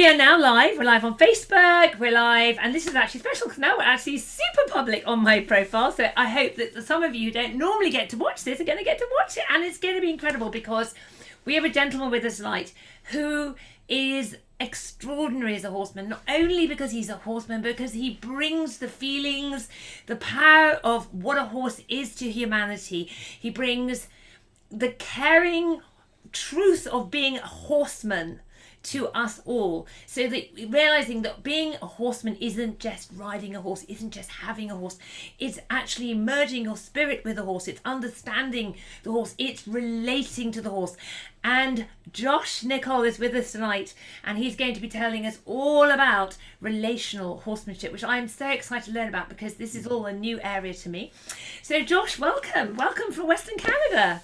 are now live. We're live on Facebook. We're live, and this is actually special because now we're actually super public on my profile. So I hope that some of you who don't normally get to watch this are going to get to watch it, and it's going to be incredible because we have a gentleman with us tonight who is extraordinary as a horseman, not only because he's a horseman, but because he brings the feelings, the power of what a horse is to humanity. He brings the caring truth of being a horseman to us all, so that realizing that being a horseman isn't just riding a horse, isn't just having a horse, it's actually merging your spirit with the horse, it's understanding the horse, it's relating to the horse. And Josh Nichol is with us tonight, and he's going to be telling us all about relational horsemanship, which I'm so excited to learn about because this is all a new area to me. So Josh, welcome from Western Canada.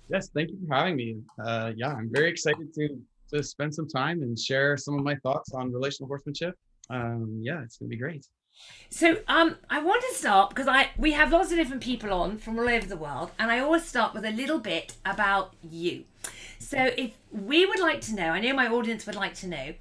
Yes, thank you for having me. Yeah, I'm very excited to spend some time and share some of my thoughts on relational horsemanship. Yeah, it's gonna be great. So I want to start because we have lots of different people on from all over the world, and I always start with a little bit about you. So if we would like to know, I know my audience would like to know,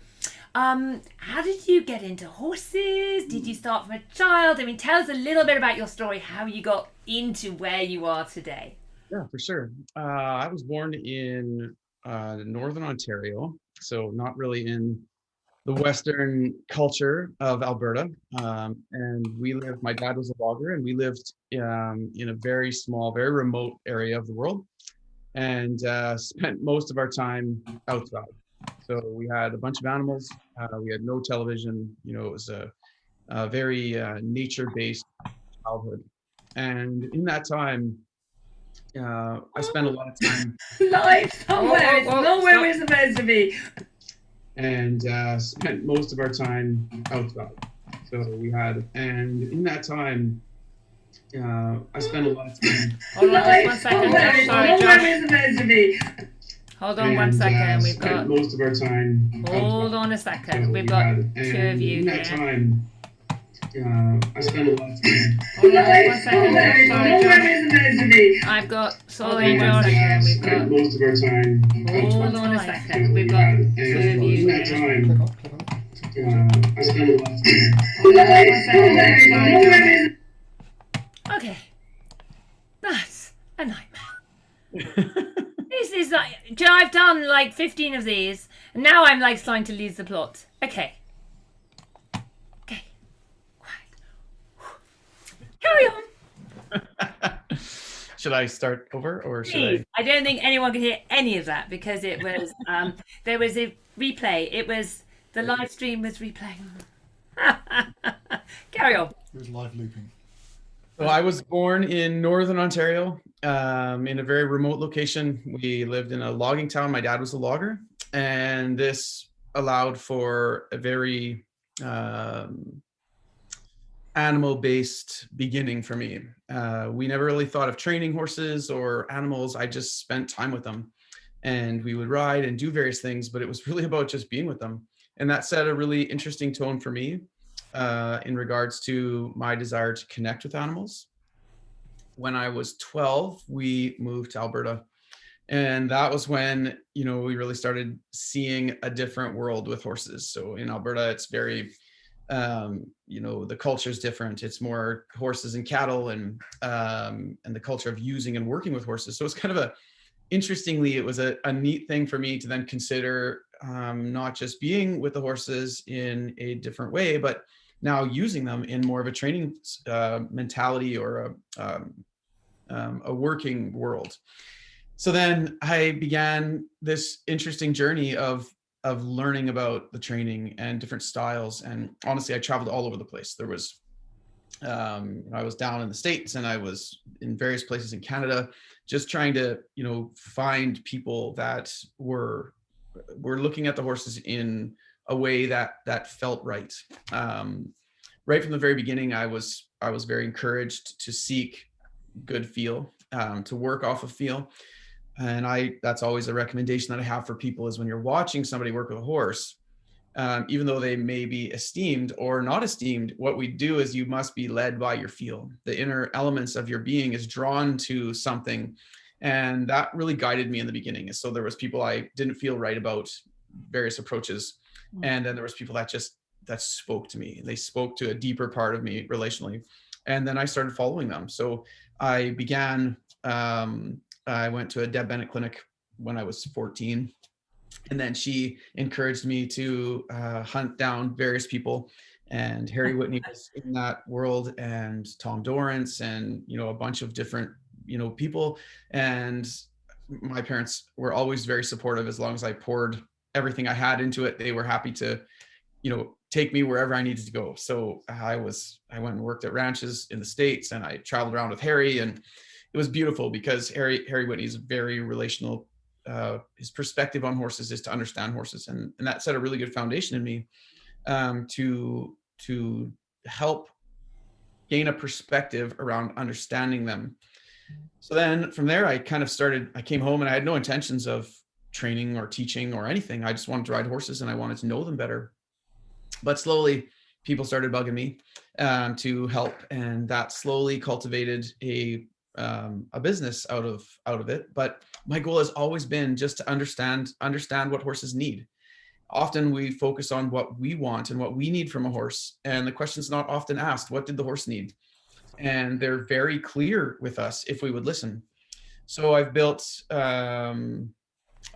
how did you get into horses? Did you start from a child? I mean, tell us a little bit about your story, how you got into where you are today. Yeah, for sure. I was born in Northern Ontario, so not really in the Western culture of Alberta. And my dad was a logger, and we lived in a very small, very remote area of the world, and spent most of our time outside. So we had a bunch of animals. We had no television. It was a very nature-based childhood. And in that time, I spent a lot of time live somewhere. It's not where we're supposed to be. And spent most of our time outside. So and in that time, I spent a lot of time. Hold on, just 1 second. Sorry, Josh. Where we're supposed to be. Hold on 1 second. We've got most of our time. Hold on a second. We've got two of you in that here. time, I spent a lot of time. Hold on just 1 second. Sorry, Josh. I've got sorry, Josh. We've got most of our time. Hold on a second. We've got two of you here. I spent a lot of time. Hold on 1 second. Sorry, Josh. Okay, that's a nightmare. This is like, Joe, I've done like 15 of these, and now I'm like starting to lose the plot. Okay. Carry on. Should I start over, or should I? I don't think anyone can hear any of that because it was there was a replay. It was the live stream was replaying. Carry on. It was live looping. So I was born in Northern Ontario, in a very remote location. We lived in a logging town. My dad was a logger, and this allowed for a very animal-based beginning for me. We never really thought of training horses or animals. I just spent time with them, and we would ride and do various things, but it was really about just being with them. And that set a really interesting tone for me in regards to my desire to connect with animals. When I was 12, we moved to Alberta, and that was when, we really started seeing a different world with horses. So in Alberta, it's very the culture is different. It's more horses and cattle, and the culture of using and working with horses. So it's kind of interestingly, it was a neat thing for me to then consider not just being with the horses in a different way, but now using them in more of a training mentality or a working world. So then I began this interesting journey of learning about the training and different styles. And honestly, I traveled all over the place. There was, I was down in the States, and I was in various places in Canada, just trying to, find people that were looking at the horses in a way that felt right. Right from the very beginning, I was very encouraged to seek good feel, to work off of feel. And that's always a recommendation that I have for people is when you're watching somebody work with a horse, even though they may be esteemed or not esteemed, what we do is you must be led by your feel. The inner elements of your being is drawn to something. And that really guided me in the beginning. So there was people I didn't feel right about various approaches. And then there was people that spoke to me. They spoke to a deeper part of me relationally. And then I started following them. So I began, I went to a Deb Bennett clinic when I was 14. And then she encouraged me to hunt down various people. And Harry Whitney was in that world, and Tom Dorrance, and, a bunch of different, people. And my parents were always very supportive. As long as I poured everything I had into it, they were happy to, take me wherever I needed to go. So I went and worked at ranches in the States, and I traveled around with Harry, and it was beautiful because Harry Whitney is very relational. His perspective on horses is to understand horses, and that set a really good foundation in me, to help gain a perspective around understanding them. So then from there, I came home, and I had no intentions of training or teaching or anything. I just wanted to ride horses, and I wanted to know them better. But slowly people started bugging me to help, and that slowly cultivated a business out of it. But my goal has always been just to understand what horses need. Often we focus on what we want and what we need from a horse, and the question's not often asked, what did the horse need? And they're very clear with us if we would listen. So I've built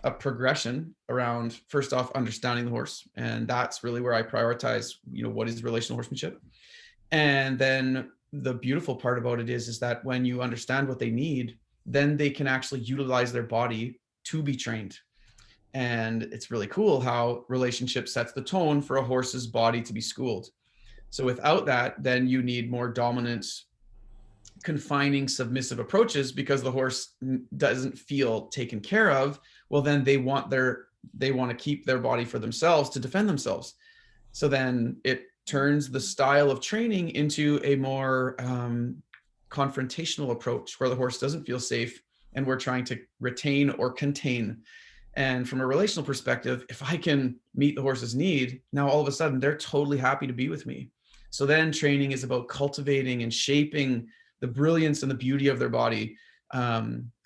a progression around, first off, understanding the horse, and that's really where I prioritize, what is relational horsemanship. And then the beautiful part about it is that when you understand what they need, then they can actually utilize their body to be trained. And it's really cool how relationship sets the tone for a horse's body to be schooled. So without that, then you need more dominant, confining, submissive approaches, because the horse doesn't feel taken care of. Well, then they want to keep their body for themselves to defend themselves. So then it turns the style of training into a more confrontational approach, where the horse doesn't feel safe and we're trying to retain or contain. And from a relational perspective, if I can meet the horse's need, now all of a sudden they're totally happy to be with me. So then training is about cultivating and shaping the brilliance and the beauty of their body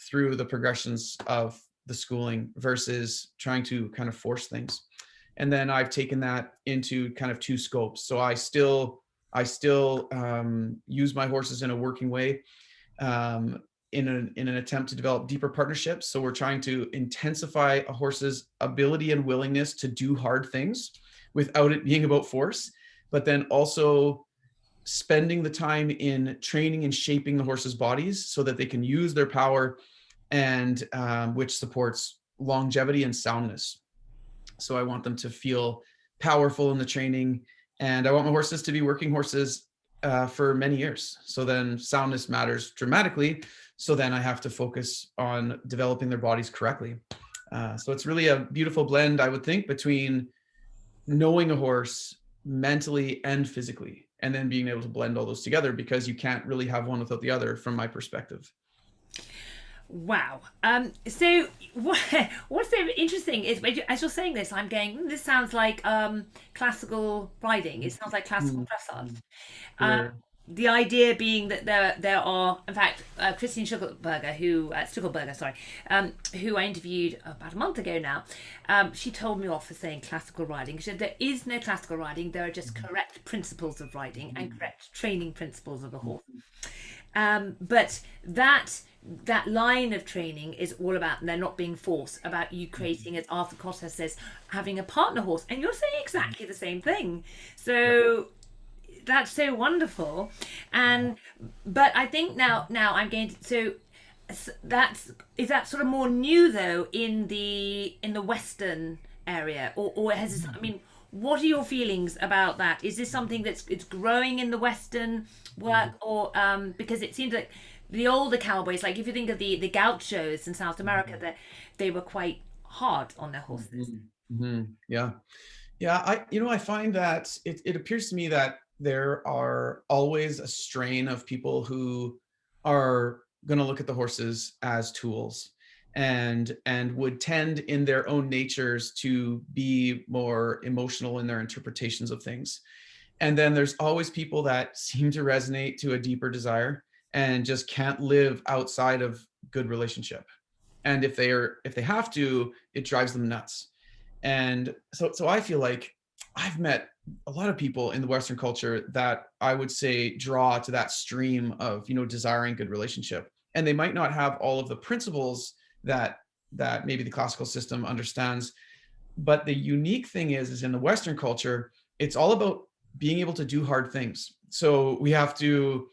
through the progressions of the schooling, versus trying to kind of force things. And then I've taken that into kind of two scopes. So I still use my horses in a working way, in an attempt to develop deeper partnerships. So we're trying to intensify a horse's ability and willingness to do hard things without it being about force, but then also spending the time in training and shaping the horse's bodies so that they can use their power, and which supports longevity and soundness. So I want them to feel powerful in the training, and I want my horses to be working horses for many years. So then soundness matters dramatically. So then I have to focus on developing their bodies correctly. So it's really a beautiful blend, I would think, between knowing a horse mentally and physically, and then being able to blend all those together, because you can't really have one without the other, from my perspective. Wow. So what's so interesting is, as you're saying this, I'm going, this sounds like classical riding. It sounds like classical dressage. Um, Sure. the idea being that there are, in fact, Christine Stuckelberger, sorry, who I interviewed about a month ago now. She told me off for saying classical riding. She said there is no classical riding. There are just correct principles of riding and correct training principles of a horse. But that line of training is all about, and they're not being forced, about you creating, as Arthur Cotter says, having a partner horse. And you're saying exactly the same thing. So that's so wonderful. And but I think now I'm going to, so is that sort of more new though in the Western area, or has it, I mean, what are your feelings about that? Is this something it's growing in the Western work, or because it seems like the older cowboys, like if you think of the gauchos in South America, that they were quite hard on their horses. Yeah. Yeah. I find that it appears to me that there are always a strain of people who are going to look at the horses as tools, and would tend in their own natures to be more emotional in their interpretations of things. And then there's always people that seem to resonate to a deeper desire and just can't live outside of good relationship. And if they have to, it drives them nuts. And so I feel like I've met a lot of people in the Western culture that I would say draw to that stream of, desiring good relationship. And they might not have all of the principles that maybe the classical system understands. But the unique thing is in the Western culture, it's all about being able to do hard things. So we have to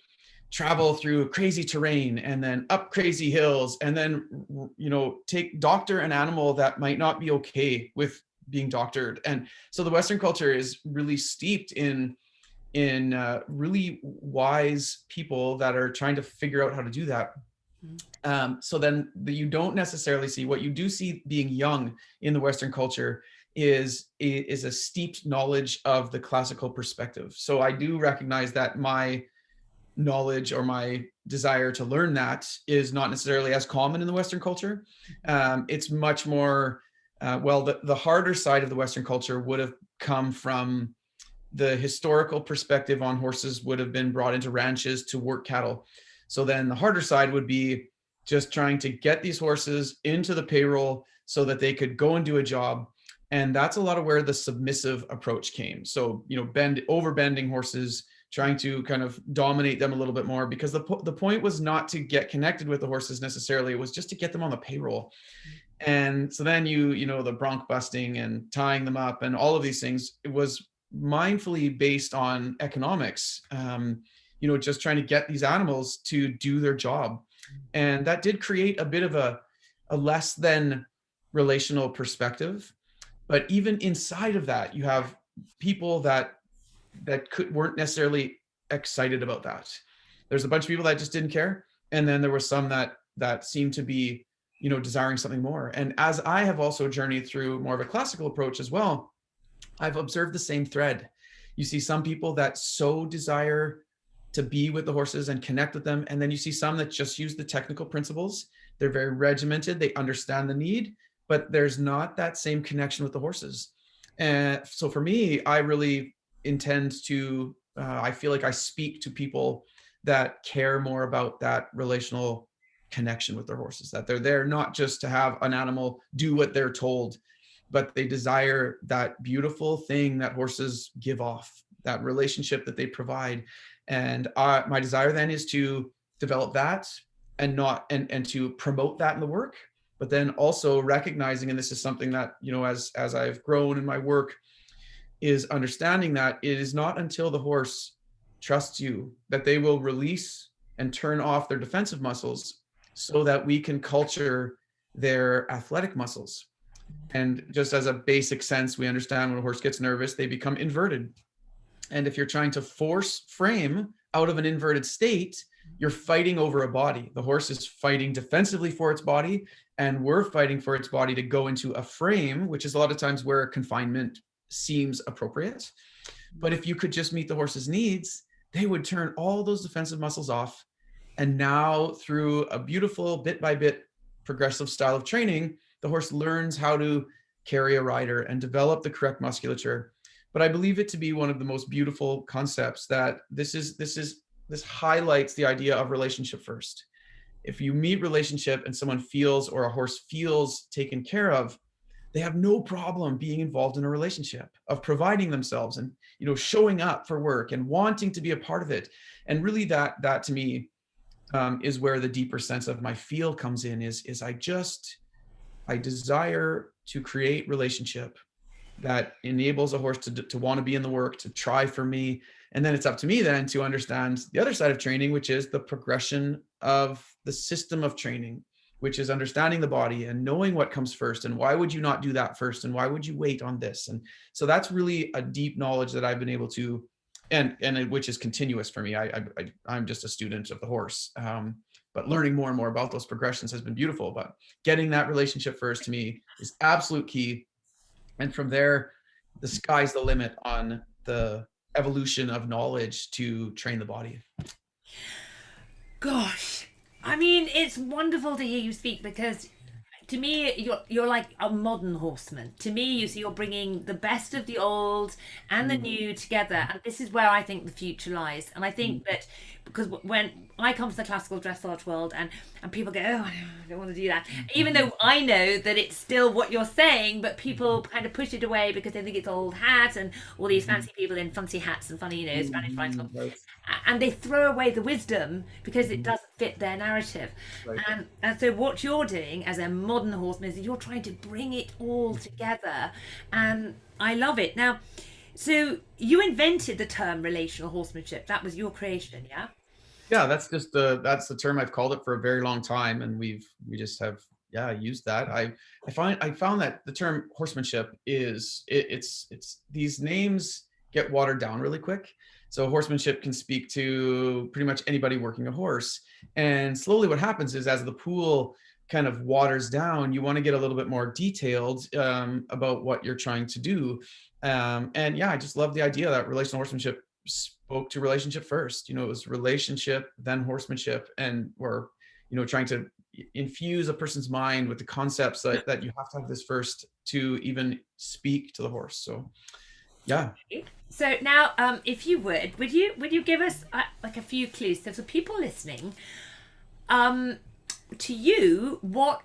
travel through crazy terrain and then up crazy hills and then doctor an animal that might not be okay with being doctored. And so the Western culture is really steeped in really wise people that are trying to figure out how to do that. So then you don't necessarily see what you do see being young in the Western culture is a steeped knowledge of the classical perspective. So I do recognize that my knowledge or my desire to learn that is not necessarily as common in the Western culture. It's much more, the harder side of the Western culture would have come from the historical perspective on horses would have been brought into ranches to work cattle. So then the harder side would be just trying to get these horses into the payroll so that they could go and do a job. And that's a lot of where the submissive approach came. So, overbending horses, trying to kind of dominate them a little bit more, because the point was not to get connected with the horses necessarily. It was just to get them on the payroll. And so then the bronc busting and tying them up and all of these things, it was mindfully based on economics, just trying to get these animals to do their job. And that did create a bit of a less than relational perspective. But even inside of that, you have people that weren't necessarily excited about that. There's a bunch of people that just didn't care. And then there were some that seemed to be, desiring something more. And as I have also journeyed through more of a classical approach as well, I've observed the same thread. You see some people that so desire to be with the horses and connect with them. And then you see some that just use the technical principles. They're very regimented. They understand the need, but there's not that same connection with the horses. And so for me, I really intend to, I feel like I speak to people that care more about that relational connection with their horses, that they're there not just to have an animal do what they're told, but they desire that beautiful thing that horses give off, that relationship that they provide. And my desire then is to develop that and to promote that in the work, but then also recognizing, and this is something that, as I've grown in my work, is understanding that it is not until the horse trusts you that they will release and turn off their defensive muscles so that we can culture their athletic muscles. And just as a basic sense, we understand when a horse gets nervous, they become inverted. And if you're trying to force frame out of an inverted state, you're fighting over a body. The horse is fighting defensively for its body, and we're fighting for its body to go into a frame, which is a lot of times where confinement seems appropriate. But if you could just meet the horse's needs, they would turn all those defensive muscles off. And now through a beautiful bit by bit progressive style of training, the horse learns how to carry a rider and develop the correct musculature. But I believe it to be one of the most beautiful concepts that this highlights the idea of relationship first. If you meet relationship and someone feels, or a horse feels taken care of, they have no problem being involved in a relationship, of providing themselves and, showing up for work and wanting to be a part of it. And really that to me is where the deeper sense of my feel comes in, is I desire to create relationship that enables a horse to want to be in the work, to try for me. And then it's up to me then to understand the other side of training, which is the progression of the system of training, which is understanding the body and knowing what comes first, and why would you not do that first, and why would you wait on this. And so that's really a deep knowledge that I've been able to, and which is continuous for me. I'm just a student of the horse, but learning more and more about those progressions has been beautiful. But getting that relationship first to me is absolute key. And from there, the sky's the limit on the evolution of knowledge to train the body. Gosh, I mean, it's wonderful to hear you speak, because to me, you're like a modern horseman. To me, you're bringing the best of the old and the new together, and this is where I think the future lies. And I think that because when I come from the classical dressage world, and people go, oh, I don't want to do that, even Mhm. though I know that it's still what you're saying, but people kind of push it away because they think it's old hat and all these Mhm. fancy people in fancy hats and funny, Spanish flying Mhm. squad, Right. and they throw away the wisdom because it Mhm. doesn't fit their narrative. Right. And so what you're doing as a modern horseman is you're trying to bring it all Mhm. together, and I love it. Now, so you invented the term relational horsemanship. That was your creation, yeah? Yeah, that's the term I've called it for a very long time, and we just have, yeah, used that. I found that the term horsemanship it's these names get watered down really quick. So horsemanship can speak to pretty much anybody working a horse, and slowly what happens is as the pool kind of waters down, you want to get a little bit more detailed about what you're trying to do. And yeah, I just love the idea that relational horsemanship spoke to relationship first. It was relationship, then horsemanship, and we're, trying to infuse a person's mind with the concepts that you have to have this first to even speak to the horse. So yeah. So now, if you would you give us like a few clues? So for people listening, um, to you, what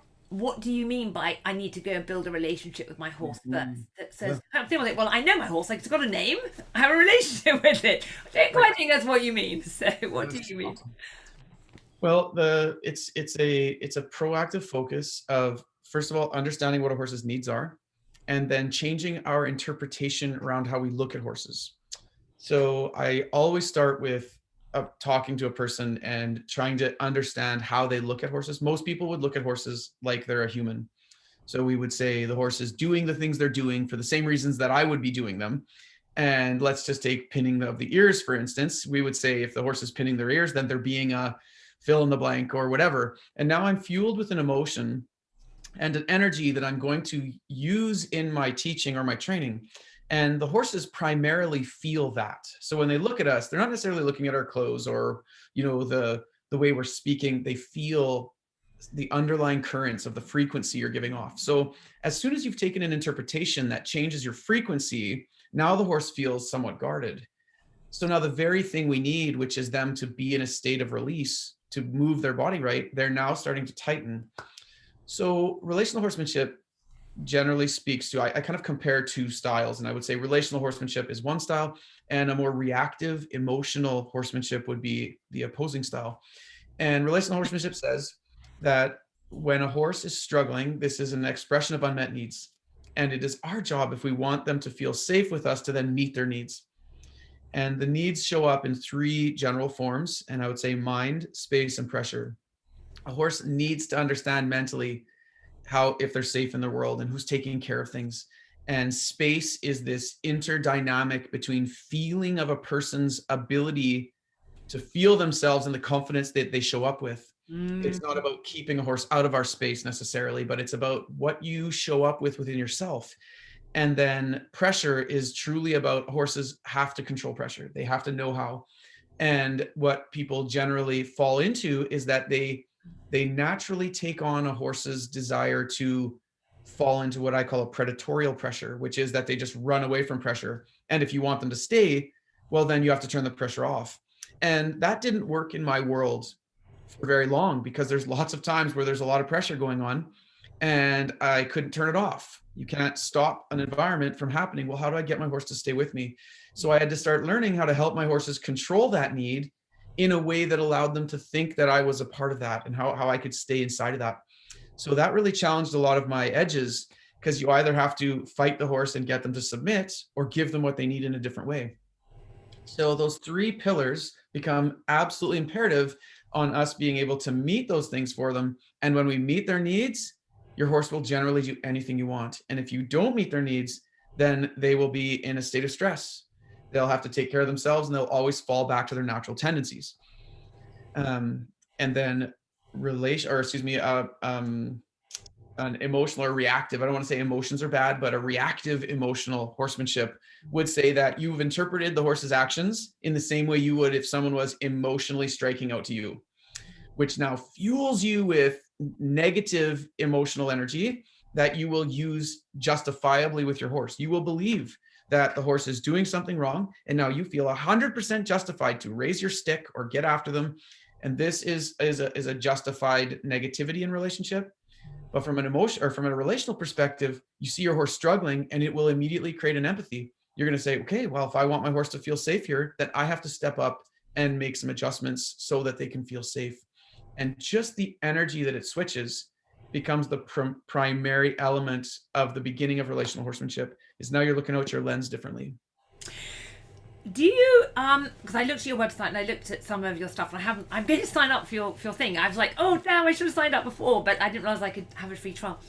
do you mean by I need to go and build a relationship with my horse first? Mhm. So Yeah. people think, well, I know my horse, like it's got a name, I have a relationship with it. I don't Right. quite think that's what you mean. So what do That's you mean? awesome. Well, it's a proactive focus of, first of all, understanding what a horse's needs are, and then changing our interpretation around how we look at horses. So I always start with talking to a person and trying to understand how they look at horses. Most people would look at horses like they're a human. So we would say the horse is doing the things they're doing for the same reasons that I would be doing them. And let's just take pinning of the ears, for instance. We would say if the horse is pinning their ears, then they're being a fill in the blank or whatever. And now I'm fueled with an emotion and an energy that I'm going to use in my teaching or my training. And the horses primarily feel that. So when they look at us, they're not necessarily looking at our clothes or, the way we're speaking. They feel the underlying currents of the frequency you're giving off. So as soon as you've taken an interpretation that changes your frequency, now the horse feels somewhat guarded. So now the very thing we need, which is them to be in a state of release, to move their body right, they're now starting to tighten. So relational horsemanship generally speaks to, I kind of compare two styles, and I would say relational horsemanship is one style, and a more reactive, emotional horsemanship would be the opposing style. And relational horsemanship says that when a horse is struggling, this is an expression of unmet needs. And it is our job, if we want them to feel safe with us, to then meet their needs. And the needs show up in three general forms. And I would say mind, space, and pressure. A horse needs to understand mentally how, if they're safe in the world and who's taking care of things. And space is this interdynamic between feeling of a person's ability to feel themselves and the confidence that they show up with. Mm. It's not about keeping a horse out of our space necessarily, but it's about what you show up with within yourself. And then pressure is truly about, horses have to control pressure. They have to know how. And what people generally fall into is that they naturally take on a horse's desire to fall into what I call a predatorial pressure, which is that they just run away from pressure. And if you want them to stay, well, then you have to turn the pressure off. And that didn't work in my world for very long, because there's lots of times where there's a lot of pressure going on and I couldn't turn it off. You can't stop an environment from happening. Well, how do I get my horse to stay with me? So I had to start learning how to help my horses control that need in a way that allowed them to think that I was a part of that, and how I could stay inside of that. So that really challenged a lot of my edges, because you either have to fight the horse and get them to submit, or give them what they need in a different way. So those three pillars become absolutely imperative on us being able to meet those things for them. And when we meet their needs, your horse will generally do anything you want. And if you don't meet their needs, then they will be in a state of stress. They'll have to take care of themselves, and they'll always fall back to their natural tendencies. And then relation, or excuse me, an emotional or reactive, I don't want to say emotions are bad, but a reactive emotional horsemanship would say that you've interpreted the horse's actions in the same way you would if someone was emotionally striking out to you, which now fuels you with negative emotional energy that you will use justifiably with your horse. You will believe that the horse is doing something wrong, and now you feel 100% justified to raise your stick or get after them. And this is a justified negativity in relationship. But from an emotion or from a relational perspective, you see your horse struggling and it will immediately create an empathy. You're going to say, okay, well, if I want my horse to feel safe here, then I have to step up and make some adjustments so that they can feel safe. And just the energy that it switches becomes the primary element of the beginning of relational horsemanship, is now you're looking out your lens differently. Do you because I looked at your website and I looked at some of your stuff, and I'm going to sign up for your thing. I was like, oh damn, I should have signed up before, but I didn't realize I could have a free trial.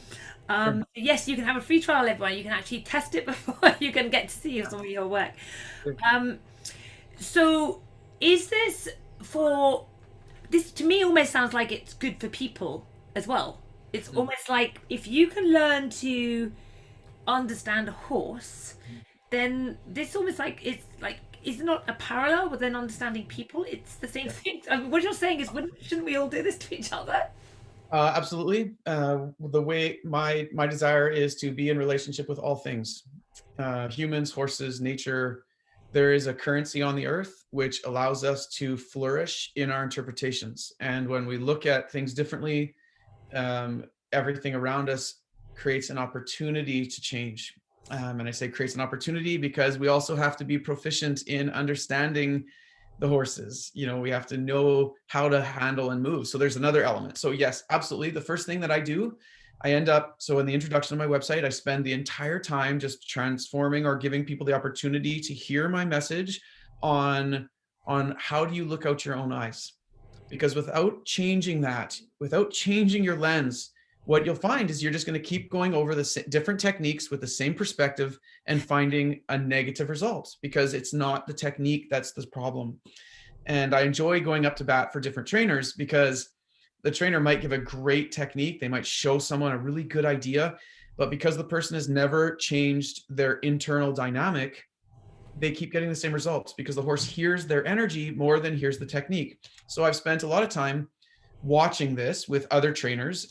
Sure. Yes, you can have a free trial, everyone. You can actually test it before you can get to see some of your work. Um, so is this for this? To me almost sounds like it's good for people as well. It's almost like if you can learn to understand a horse, then this almost like it's like is not a parallel with then understanding people. It's the same thing. I mean, what you're saying is, shouldn't we all do this to each other? Absolutely. The way my desire is to be in relationship with all things, humans, horses, nature. There is a currency on the earth which allows us to flourish in our interpretations. And when we look at things differently, everything around us creates an opportunity to change. And I say creates an opportunity because we also have to be proficient in understanding the horses. We have to know how to handle and move. So there's another element. So yes, absolutely. The first thing that I do, so in the introduction of my website, I spend the entire time just transforming or giving people the opportunity to hear my message on how do you look out your own eyes? Because without changing that, without changing your lens, what you'll find is you're just going to keep going over the different techniques with the same perspective and finding a negative result, because it's not the technique that's the problem. And I enjoy going up to bat for different trainers, because the trainer might give a great technique. They might show someone a really good idea, but because the person has never changed their internal dynamic, they keep getting the same results because the horse hears their energy more than hears the technique. So I've spent a lot of time watching this with other trainers,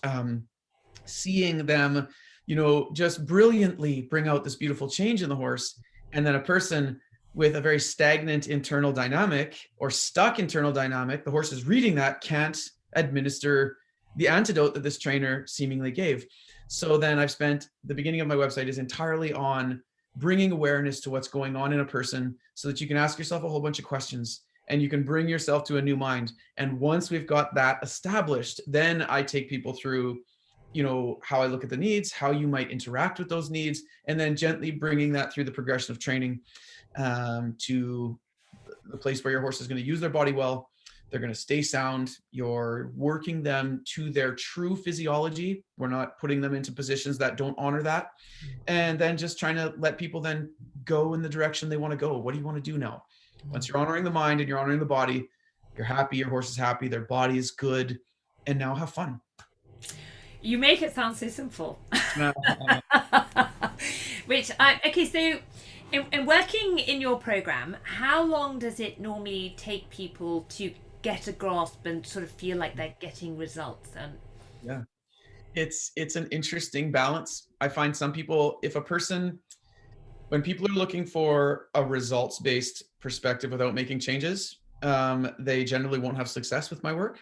seeing them, just brilliantly bring out this beautiful change in the horse. And then a person with a very stagnant internal dynamic or stuck internal dynamic, the horse is reading that, can't administer the antidote that this trainer seemingly gave. So then I've spent the beginning of my website is entirely on bringing awareness to what's going on in a person so that you can ask yourself a whole bunch of questions and you can bring yourself to a new mind. And once we've got that established, then I take people through how I look at the needs, how you might interact with those needs, and then gently bringing that through the progression of training to the place where your horse is going to use their body well. They're going to stay sound. You're working them to their true physiology. We're not putting them into positions that don't honor that. And then just trying to let people then go in the direction they want to go. What do you want to do now? Once you're honoring the mind and you're honoring the body, you're happy, your horse is happy, their body is good, and now have fun. You make it sound so simple. Okay, so in working in your program, how long does it normally take people to get a grasp and sort of feel like they're getting results? Yeah, it's an interesting balance. I find some people, when people are looking for a results-based perspective without making changes, they generally won't have success with my work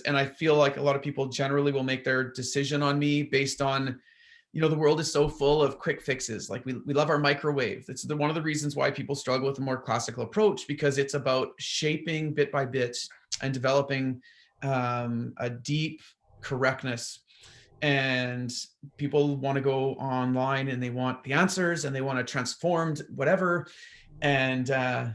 and I feel like a lot of people generally will make their decision on me based on, the world is so full of quick fixes. Like we love our microwave. It's one of the reasons why people struggle with a more classical approach, because it's about shaping bit by bit and developing a deep correctness. And people want to go online and they want the answers and they want a transformed whatever. And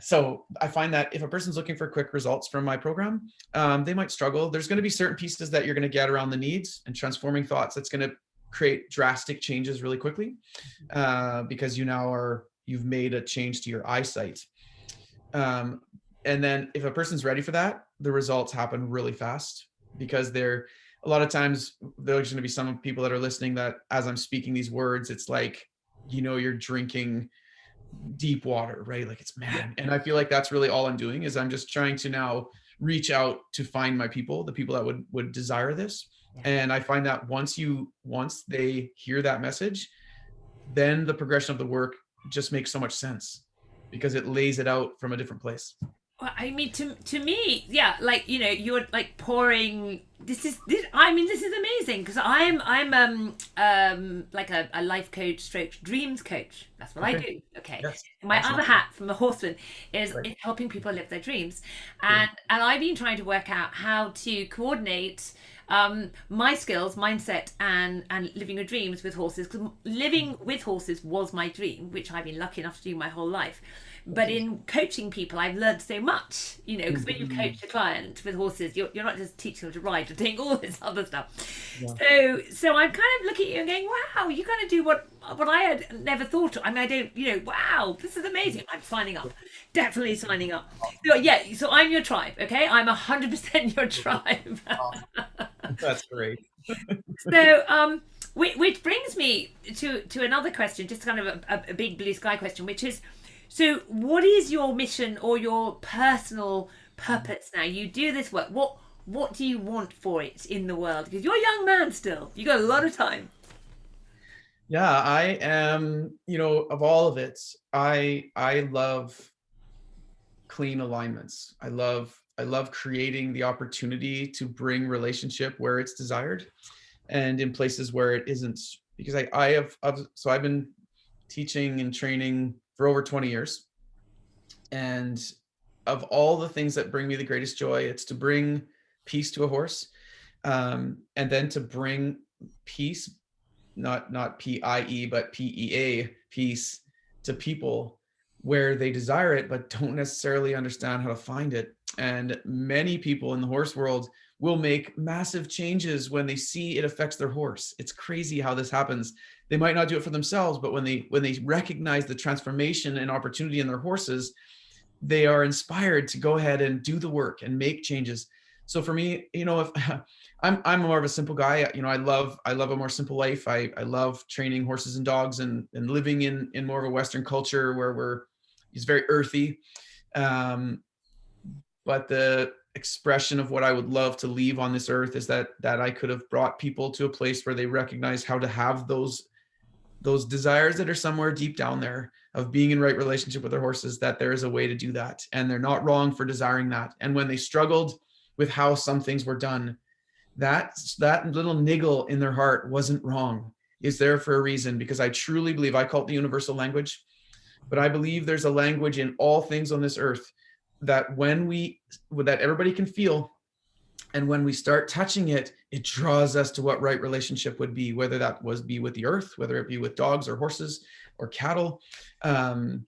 so I find that if a person's looking for quick results from my program, they might struggle. There's going to be certain pieces that you're going to get around the needs and transforming thoughts that's going to create drastic changes really quickly, because you've made a change to your eyesight. And then if a person's ready for that, the results happen really fast, because a lot of times there's going to be some people that are listening that as I'm speaking these words, it's like, you're drinking deep water, right? Like it's man. And I feel like that's really all I'm doing is I'm just trying to now reach out to find my people, the people that would desire this. And I find that once they hear that message, then the progression of the work just makes so much sense because it lays it out from a different place. Well, I mean, to me, yeah, like you're like pouring. This. I mean, this is amazing because I'm like a life coach, stroke dreams coach. That's what I Okay. do. Okay, Yes. my Awesome. other hat from a horseman Right. is helping people live their dreams, Good. and I've been trying to work out how to coordinate my skills, mindset, and living your dreams with horses. Because living with horses was my dream, which I've been lucky enough to do my whole life. But Awesome. in coaching people, I've learned so much, because when you Mhm. coach a client with horses, you're not just teaching them to ride, you're doing all this other stuff. Yeah. So I'm kind of looking at you and going, wow, you kind of do what I had never thought of. I mean, I don't, wow, this is amazing. I'm signing up, definitely signing up. So, yeah, so I'm your tribe, okay? I'm 100% your tribe. Awesome. That's great. So, which brings me to another question, just kind of a big blue sky question, which is, so what is your mission or your personal purpose now? You do this work. What do you want for it in the world? Because you're a young man still. You got a lot of time. Yeah, I am, of all of it, I love clean alignments. I love creating the opportunity to bring relationship where it's desired and in places where it isn't. Because I've been teaching and training for over 20 years. And of all the things that bring me the greatest joy, it's to bring peace to a horse, and then to bring peace, not PIE, but PEA, peace, to people where they desire it, but don't necessarily understand how to find it. And many people in the horse world will make massive changes when they see it affects their horse. It's crazy how this happens. They might not do it for themselves, but when they recognize the transformation and opportunity in their horses, they are inspired to go ahead and do the work and make changes. So for me, if I'm more of a simple guy, I love a more simple life. I love training horses and dogs and living in more of a Western culture where it's very earthy. Um, but the expression of what I would love to leave on this earth is that I could have brought people to a place where they recognize how to have those desires that are somewhere deep down there of being in right relationship with their horses, that there is a way to do that. And they're not wrong for desiring that. And when they struggled with how some things were done, that little niggle in their heart wasn't wrong. Is there for a reason, because I truly believe, I call it the universal language, but I believe there's a language in all things on this earth that that everybody can feel, and when we start touching it, it draws us to what right relationship would be, whether that was be with the earth, whether it be with dogs or horses or cattle, um,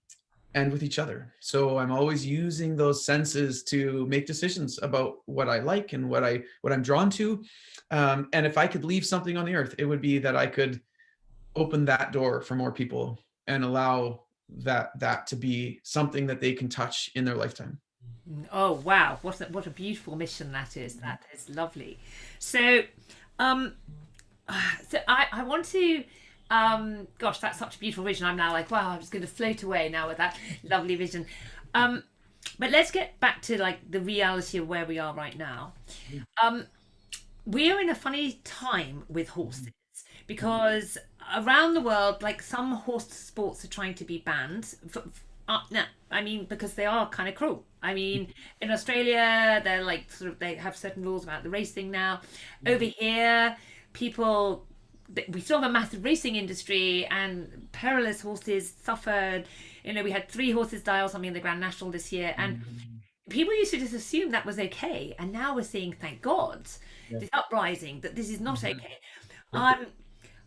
and with each other. So I'm always using those senses to make decisions about what I like and what I'm drawn to. And if I could leave something on the earth, it would be that I could open that door for more people and allow that to be something that they can touch in their lifetime. Oh wow, what a beautiful mission that is. That is lovely. So, um, so I want to. Gosh, that's such a beautiful vision. I'm now like, wow, I'm just going to float away now with that lovely vision. Um, but let's get back to like the reality of where we are right now. Um, we're in a funny time with horses because around the world, like some horse sports are trying to be banned. No, I mean because they are kind of cruel. I mean, in Australia, they're like they have certain rules about the racing now. Over here, people we still have a massive racing industry and perilous horses suffered. We had 3 horses die or something in the Grand National this year, and Mhm. people used to just assume that was okay, and now we're seeing, thank God, Yeah. this uprising that this is not Mhm. okay. Yeah.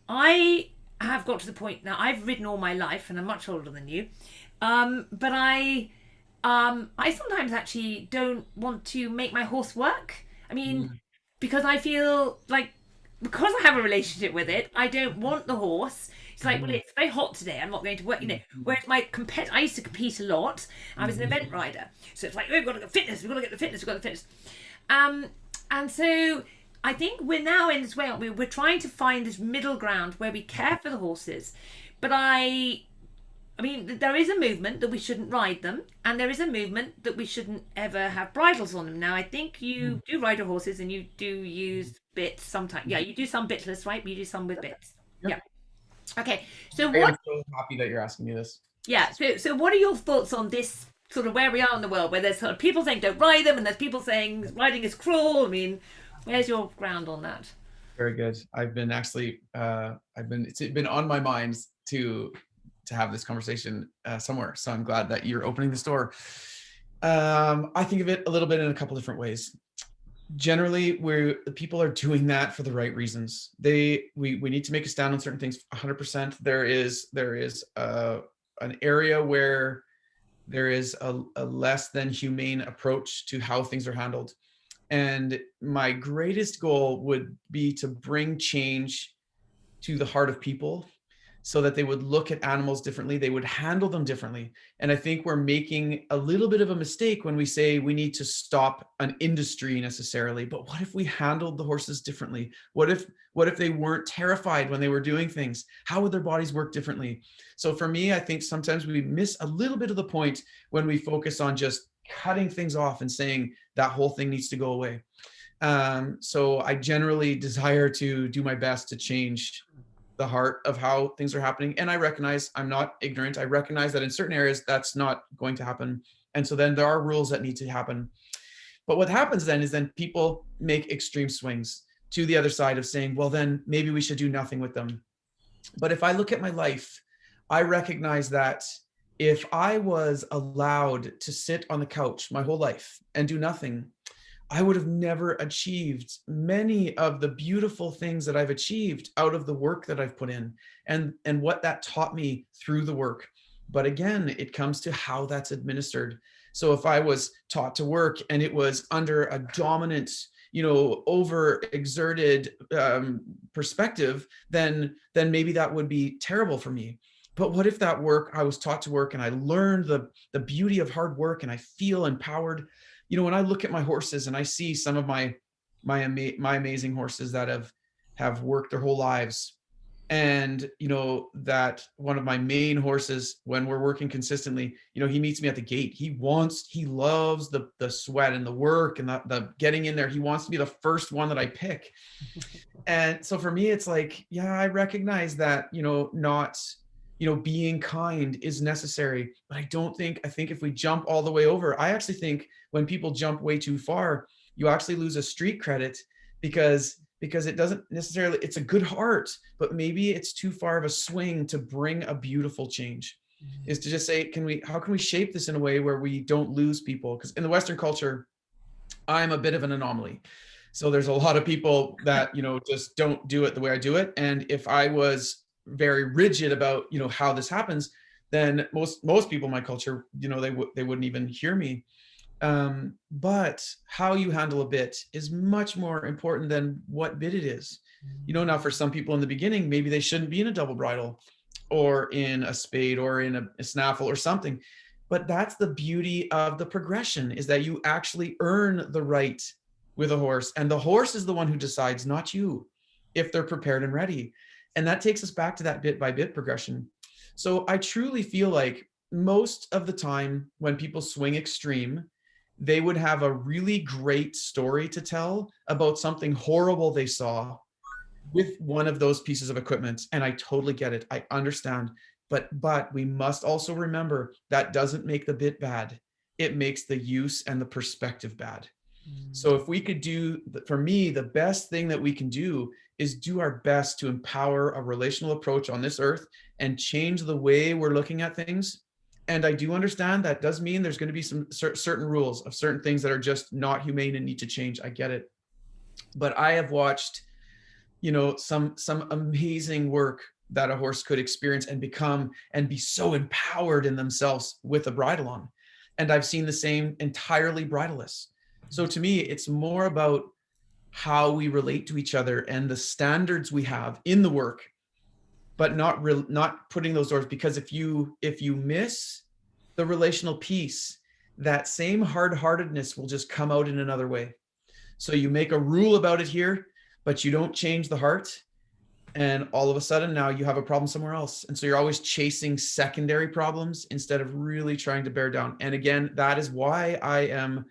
I have got to the point now. I've ridden all my life, and I'm much older than you. But I sometimes actually don't want to make my horse work. I mean, Mhm. because I feel like because I have a relationship with it, I don't want the horse. It's like, well, Mhm. it's very hot today. I'm not going to work. Mhm. Whereas I used to compete a lot. I was an Mhm. event rider, so it's like we've got to get fitness. We've got to get the fitness. We've got the fitness. Um, and so I think we're now in this way, aren't we? We're trying to find this middle ground where we care for the horses, but I mean, there is a movement that we shouldn't ride them, and there is a movement that we shouldn't ever have bridles on them. Now, I think Mhm. you do ride your horses and you do use bits sometimes. Yeah, you do some bitless, right? You do some with bits. Yep. Yeah. Okay. So I am what? so happy that you're asking me this. Yeah. So what are your thoughts on this sort of where we are in the world, where there's sort of people saying don't ride them, and there's people saying riding is cruel? I mean, where's your ground on that? Very good. I've been actually, it's been on my mind to have this conversation somewhere. So I'm glad that you're opening this door. I think of it a little bit in a couple different ways. Generally, where the people are doing that for the right reasons. We need to make a stand on certain things. 100%. There is an area where there is a less than humane approach to how things are handled. And my greatest goal would be to bring change to the heart of people so that they would look at animals differently, they would handle them differently. And I think we're making a little bit of a mistake when we say we need to stop an industry necessarily. But what if we handled the horses differently? What if they weren't terrified when they were doing things? How would their bodies work differently? So for me, I think sometimes we miss a little bit of the point when we focus on just cutting things off and saying that whole thing needs to go away. So I generally desire to do my best to change the heart of how things are happening. And I recognize I'm not ignorant. I recognize that in certain areas that's not going to happen. And so then there are rules that need to happen. But what happens then is then people make extreme swings to the other side of saying, well, then maybe we should do nothing with them. But if I look at my life, I recognize that if I was allowed to sit on the couch my whole life and do nothing, I would have never achieved many of the beautiful things that I've achieved out of the work that I've put in and what that taught me through the work. But again, it comes to how that's administered. So if I was taught to work and it was under a dominant, over exerted perspective, then maybe that would be terrible for me. But what if that work, I was taught to work and I learned the beauty of hard work and I feel empowered? When I look at my horses and I see some of my amazing horses that have worked their whole lives, and that one of my main horses, when we're working consistently, he meets me at the gate. He loves the sweat and the work and the getting in there. He wants to be the first one that I pick. And so for me, it's like, yeah, I recognize that, not being kind is necessary, but I think if we jump all the way over, I actually think when people jump way too far, you actually lose a street credit because it doesn't necessarily, it's a good heart, but maybe it's too far of a swing to bring a beautiful change. Is to just say, how can we shape this in a way where we don't lose people? Because in the Western culture, I'm a bit of an anomaly. So there's a lot of people that, just don't do it the way I do it. And if I was very rigid about, how this happens, then most people in my culture, they wouldn't even hear me. But how you handle a bit is much more important than what bit it is. Now for some people in the beginning, maybe they shouldn't be in a double bridle or in a spade or in a snaffle or something. But that's the beauty of the progression, is that you actually earn the right with a horse, and the horse is the one who decides, not you, if they're prepared and ready. And that takes us back to that bit by bit progression. So I truly feel like most of the time when people swing extreme, they would have a really great story to tell about something horrible they saw with one of those pieces of equipment. And I totally get it. I understand. But we must also remember that doesn't make the bit bad. It makes the use and the perspective bad. So if we could do, for me, the best thing that we can do is do our best to empower a relational approach on this earth and change the way we're looking at things. And I do understand that does mean there's going to be some certain rules of certain things that are just not humane and need to change. I get it. But I have watched, some amazing work that a horse could experience and become and be so empowered in themselves with a bridle on. And I've seen the same entirely bridleless. So to me, it's more about how we relate to each other and the standards we have in the work, but not putting those doors, because if you miss the relational piece, that same hard-heartedness will just come out in another way. So you make a rule about it here, but you don't change the heart. And all of a sudden now you have a problem somewhere else. And so you're always chasing secondary problems instead of really trying to bear down. And again, that is why I am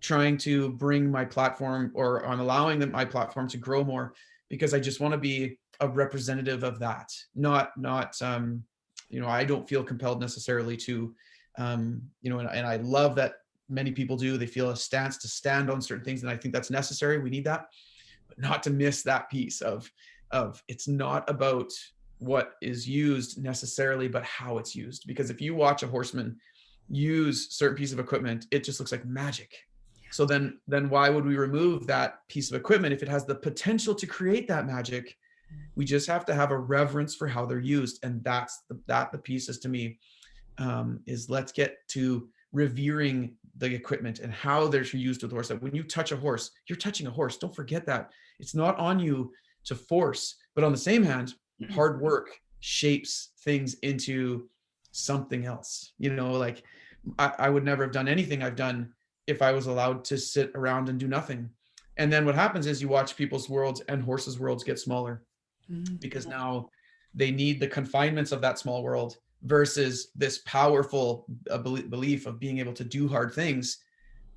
trying to bring my platform, or I'm allowing my platform to grow more, because I just want to be a representative of that, not I don't feel compelled necessarily to, and I love that many people do. They feel a stance to stand on certain things. And I think that's necessary. We need that, but not to miss that piece of it's not about what is used necessarily, but how it's used. Because if you watch a horseman use certain piece of equipment, it just looks like magic. So then why would we remove that piece of equipment if it has the potential to create that magic? We just have to have a reverence for how they're used. And that's the pieces to me, is let's get to revering the equipment and how they're used with the horse. That when you touch a horse, you're touching a horse. Don't forget that. It's not on you to force, but on the same hand, hard work shapes things into something else. Like I would never have done anything I've done if I was allowed to sit around and do nothing. And then what happens is you watch people's worlds and horses' worlds get smaller, because now they need the confinements of that small world versus this powerful belief of being able to do hard things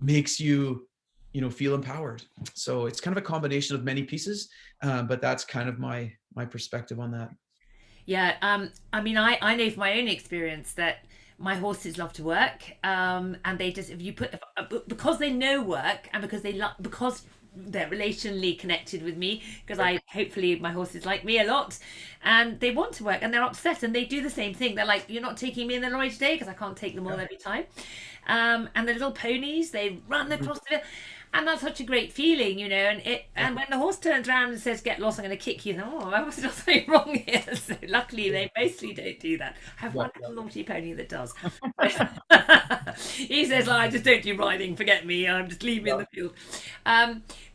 makes you, feel empowered. So it's kind of a combination of many pieces, but that's kind of my perspective on that. Yeah, I mean, I know from my own experience that my horses love to work, and they just, if you put, because they know work, and because because they're relationally connected with me, because hopefully my horses like me a lot, and they want to work, and they're upset, and they do the same thing. They're like, "You're not taking me in the lorry today," because I can't take them all every time. And the little ponies, they run across the, and that's such a great feeling, and when the horse turns around and says, "Get lost, I'm going to kick you," then, oh, I must have done something wrong here. So luckily they mostly don't do that. I have one little naughty pony that does. He says, "I just don't do riding, forget me, I'm just leaving the field."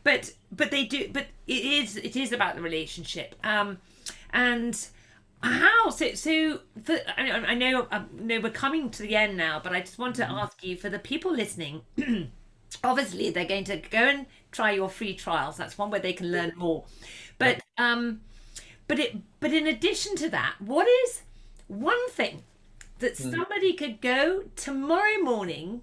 But they do, but it is about the relationship, and how I know we're coming to the end now, but I just want to ask you, for the people listening, obviously they're going to go and try your free trials. That's one where they can learn more. But but in addition to that, what is one thing that somebody could go tomorrow morning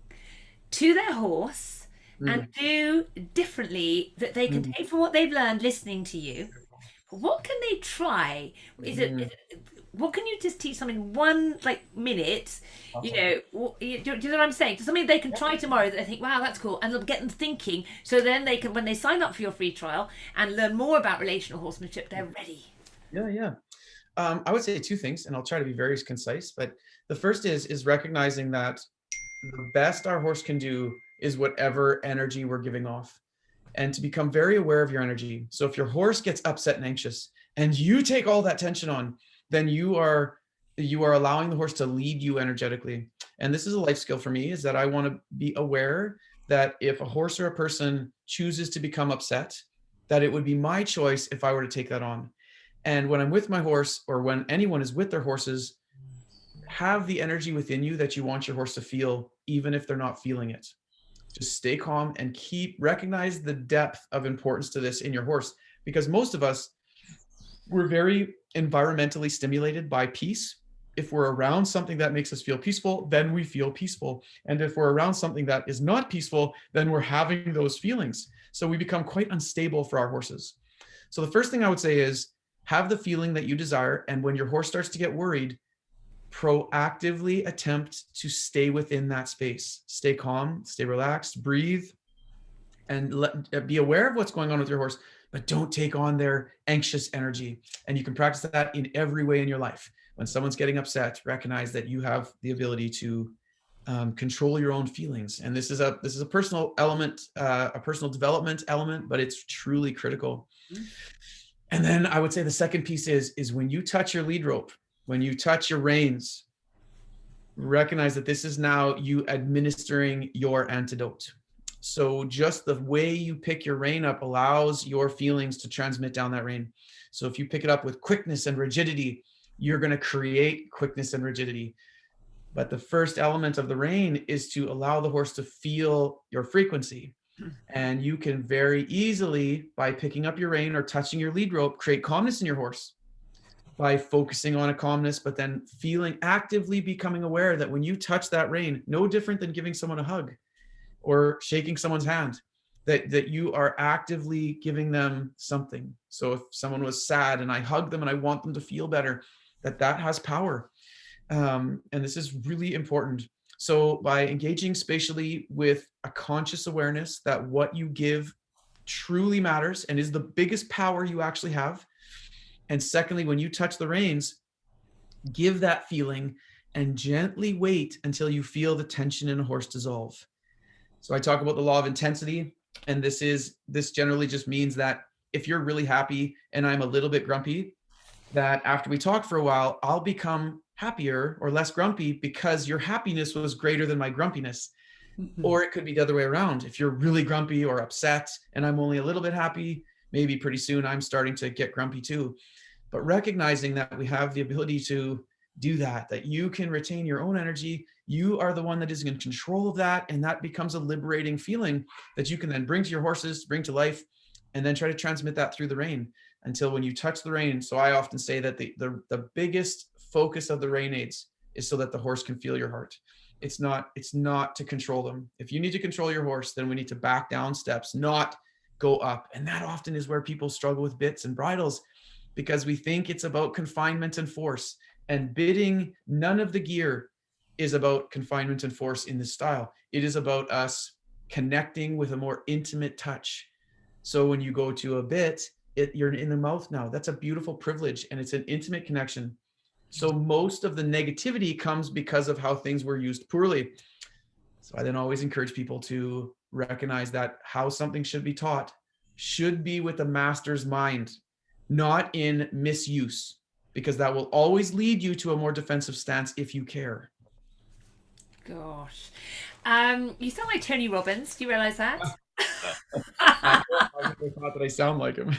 to their horse and do differently, that they can take from what they've learned listening to you? What can they try? What can you just teach them in one minute? Do you know what I'm saying? Something they can try tomorrow that they think, wow, that's cool, and it'll get them thinking. So then they can, when they sign up for your free trial and learn more about relational horsemanship, they're ready. Yeah. I would say two things, and I'll try to be very concise. But the first is recognizing that the best our horse can do is whatever energy we're giving off, and to become very aware of your energy. So if your horse gets upset and anxious and you take all that tension on, then you are allowing the horse to lead you energetically. And this is a life skill for me, is that I want to be aware that if a horse or a person chooses to become upset, that it would be my choice if I were to take that on. And when I'm with my horse, or when anyone is with their horses, have the energy within you that you want your horse to feel, even if they're not feeling it. Just stay calm and recognize the depth of importance to this in your horse. Because most of us, we're very environmentally stimulated by peace. If we're around something that makes us feel peaceful, then we feel peaceful. And if we're around something that is not peaceful, then we're having those feelings. So we become quite unstable for our horses. So the first thing I would say is, have the feeling that you desire. And when your horse starts to get worried, proactively attempt to stay within that space. Stay calm, stay relaxed, breathe, and be aware of what's going on with your horse, but don't take on their anxious energy. And you can practice that in every way in your life. When someone's getting upset, recognize that you have the ability to control your own feelings. And this is a personal element, a personal development element, but it's truly critical. And then I would say the second piece is when you touch your lead rope, when you touch your reins, recognize that this is now you administering your antidote. So just the way you pick your rein up allows your feelings to transmit down that rein. So if you pick it up with quickness and rigidity, you're going to create quickness and rigidity. But the first element of the rein is to allow the horse to feel your frequency. And you can very easily, by picking up your rein or touching your lead rope, create calmness in your horse by focusing on a calmness, but then actively becoming aware that when you touch that rein, no different than giving someone a hug or shaking someone's hand, that you are actively giving them something. So if someone was sad and I hug them and I want them to feel better, that has power. And this is really important. So by engaging spatially with a conscious awareness that what you give truly matters and is the biggest power you actually have. And secondly, when you touch the reins, give that feeling and gently wait until you feel the tension in a horse dissolve. So I talk about the law of intensity, and this generally just means that if you're really happy and I'm a little bit grumpy, that after we talk for a while, I'll become happier or less grumpy because your happiness was greater than my grumpiness. Or it could be the other way around. If you're really grumpy or upset and I'm only a little bit happy, maybe pretty soon I'm starting to get grumpy too. But recognizing that we have the ability to do that, that you can retain your own energy, you are the one that is in control of that. And that becomes a liberating feeling that you can then bring to your horses, bring to life, and then try to transmit that through the rein until when you touch the rein. So I often say that the biggest focus of the rein aids is so that the horse can feel your heart. It's not to control them. If you need to control your horse, then we need to back down steps, not go up. And that often is where people struggle with bits and bridles, because we think it's about confinement and force. And bidding, none of the gear is about confinement and force in this style. It is about us connecting with a more intimate touch. So when you go to a bit, you're in the mouth now. That's a beautiful privilege, and it's an intimate connection. So most of the negativity comes because of how things were used poorly. So I then always encourage people to recognize that how something should be taught should be with the master's mind, not in misuse, because that will always lead you to a more defensive stance if you care. Gosh. You sound like Tony Robbins. Do you realize that? I thought that I sound like him.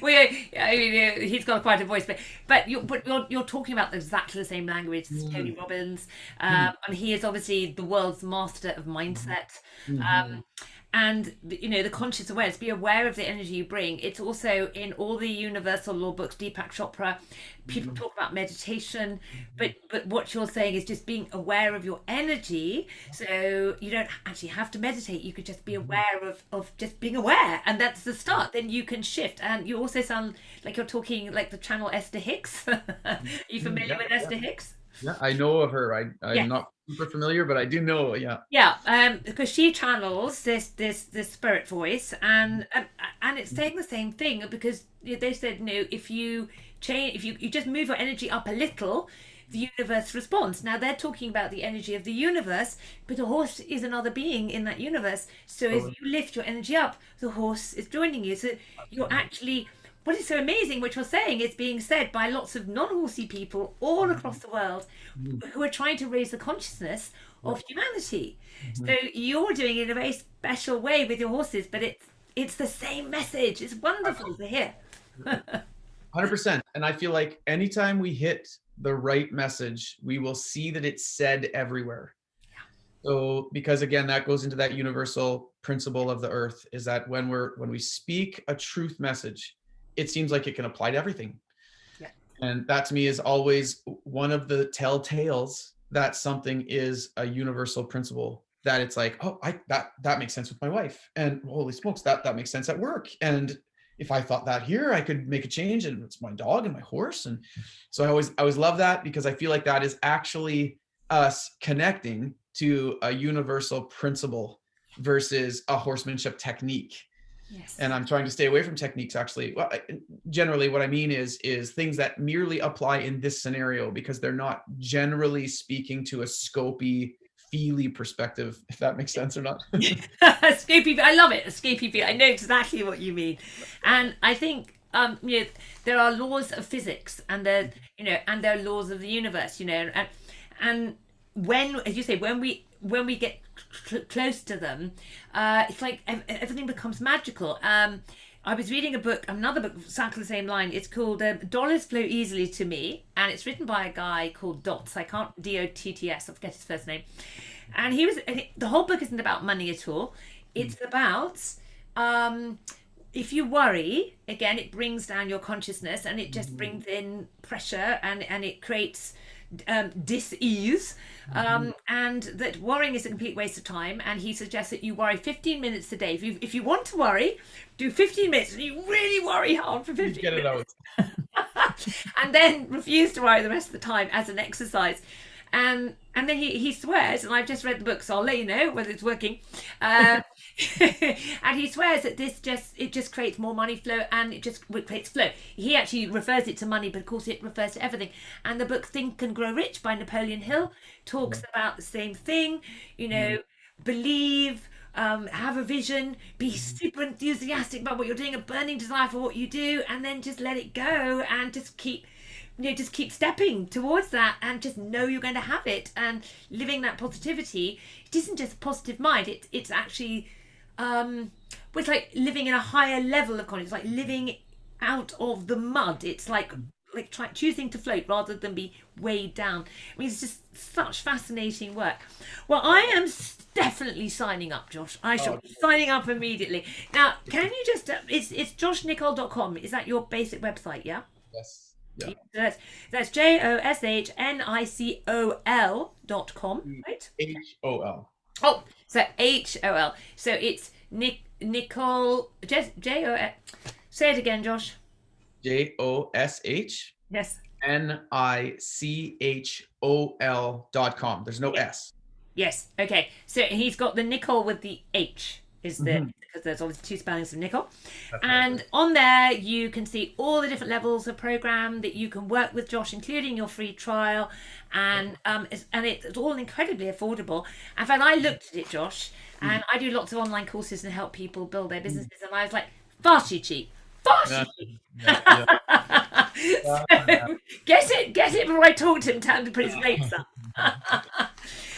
Well, yeah, I mean, he's got quite a voice, but you're talking about exactly the same language as Tony Robbins, and he is obviously the world's master of mindset. Um, and the conscious awareness, be aware of the energy you bring. It's also in all the universal law books, Deepak Chopra. People talk about meditation, but what you're saying is just being aware of your energy. So you don't actually have to meditate. You could just be aware of just being aware, and that's the start. Then you can shift. And you also sound like you're talking like the channel Esther Hicks. Are you familiar with Esther Hicks? Yeah, I know of her. I'm Yeah. not super familiar, but I do know. Yeah. Yeah, because she channels this spirit voice, and it's saying the same thing, because they said, no, if you change, if you just move your energy up a little, the universe responds. Now they're talking about the energy of the universe, but the horse is another being in that universe. So as you lift your energy up, the horse is joining you. So you're actually, what is so amazing, which you're saying, is being said by lots of non-horsey people all across the world who are trying to raise the consciousness of humanity. So you're doing it in a very special way with your horses, but it's the same message. It's wonderful to hear. 100%. And I feel like anytime we hit the right message, we will see that it's said everywhere. So, because again, that goes into that universal principle of the earth, is that when we speak a truth message, it seems like it can apply to everything. Yeah. And that to me is always one of the telltales that something is a universal principle, that it's like, oh, that makes sense with my wife, and holy smokes, that makes sense at work. And if I thought that here, I could make a change, and it's my dog and my horse. And so I always love that, because I feel like that is actually us connecting to a universal principle versus a horsemanship technique. Yes. And I'm trying to stay away from techniques, actually. Well, generally what I mean is things that merely apply in this scenario, because they're not generally speaking to a scopy, feely perspective, if that makes sense or not. Scopy, I love it. A scopy view. I know exactly what you mean, and I think there are laws of physics, and there are laws of the universe, and when, as you say, when we get close to them, it's like everything becomes magical. I was reading another book, exactly the same line. It's called Dollars Flow Easily to Me, and it's written by a guy called Dotts. Dotts, I forget his first name. And the whole book isn't about money at all. It's about, if you worry, again, it brings down your consciousness, and it just brings in pressure, and it creates dis-ease, and that worrying is a complete waste of time. And he suggests that you worry 15 minutes a day. If you want to worry, do 15 minutes, and you really worry hard for 15 Get it minutes. out. and then refused to ride the rest of the time as an exercise. And then he swears, and I've just read the book, so I'll let you know whether it's working. Uh, and he swears that it just creates more money flow, and it creates flow. He actually refers it to money, but of course it refers to everything. And the book Think and Grow Rich by Napoleon Hill talks about the same thing. You know, believe, have a vision, be super enthusiastic about what you're doing, a burning desire for what you do, and then just let it go and just keep stepping towards that, and just know you're going to have it, and living that positivity. It isn't just a positive mind, it's actually it's like living in a higher level of consciousness, like living out of the mud. It's like choosing to float rather than be weighed down. I mean, it's just such fascinating work. Well, I am definitely signing up, Josh. I shall be signing up immediately. Now, can you just it's joshnichol.com, is that your basic website? Yeah. Yes. Yeah. That's JOSHNICOL.com, right? HOL. Oh, so HOL. So it's Nichol. J-O. Say it again, Josh. JOSH. Yes. NICHOL.com. There's no S. Yes. Okay. So he's got the Nichol with the H. Because there's obviously two spellings of Nichol. And on there you can see all the different levels of program that you can work with Josh, including your free trial, and it's all incredibly affordable. In fact, I looked at it, Josh, and I do lots of online courses and help people build their businesses, and I was like, far too cheap. So, get it before I talk to him, tell him to put his rates up.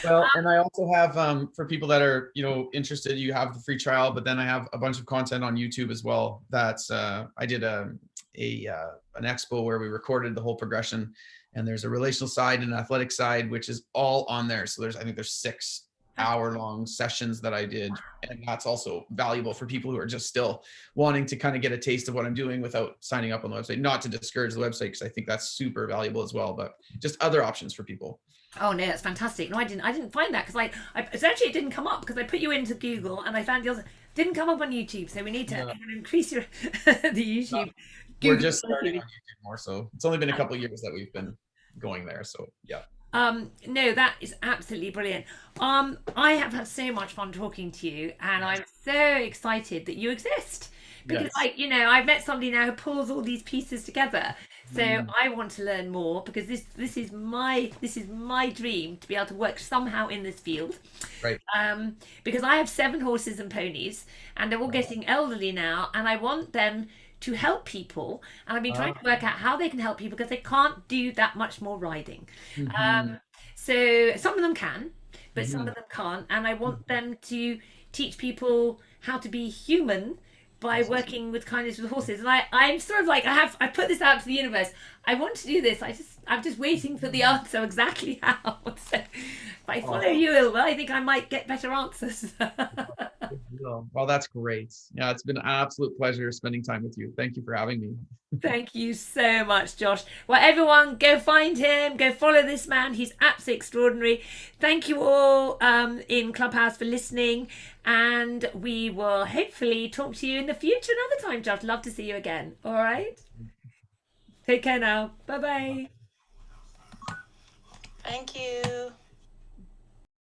Well, and I also have for people that are interested, you have the free trial, but then I have a bunch of content on YouTube as well. That's I did an expo where we recorded the whole progression, and there's a relational side and an athletic side, which is all on there. So I think there's 6-hour-long sessions that I did, and that's also valuable for people who are just still wanting to kind of get a taste of what I'm doing without signing up on the website. Not to discourage the website, because I think that's super valuable as well, but just other options for people. Oh no, that's fantastic. No, I didn't find that, because essentially it didn't come up because I put you into Google and I found yours didn't come up on YouTube. So we need to increase your the YouTube. We're just starting on YouTube more, so it's only been a couple of years that we've been going there. So yeah. No, that is absolutely brilliant. I have had so much fun talking to you, and I'm so excited that you exist, because I've met somebody now who pulls all these pieces together. So I want to learn more, because this is my dream, to be able to work somehow in this field. Right. Because I have 7 horses and ponies, and they're all getting elderly now, and I want them to help people, and I've been trying to work out how they can help people, because they can't do that much more riding. So some of them can, but some of them can't, and I want them to teach people how to be human by working with kindness with horses. And I'm sort of like, I put this out to the universe. I want to do this. I'm just waiting for the answer exactly how. So if I follow you, Ilva, I think I might get better answers. Well, that's great. Yeah, it's been an absolute pleasure spending time with you. Thank you for having me. Thank you so much, Josh. Well, everyone, go find him. Go follow this man. He's absolutely extraordinary. Thank you all in Clubhouse for listening. And we will hopefully talk to you in the future another time, Josh. Love to see you again. All right? Take care now. Bye-bye. Thank you.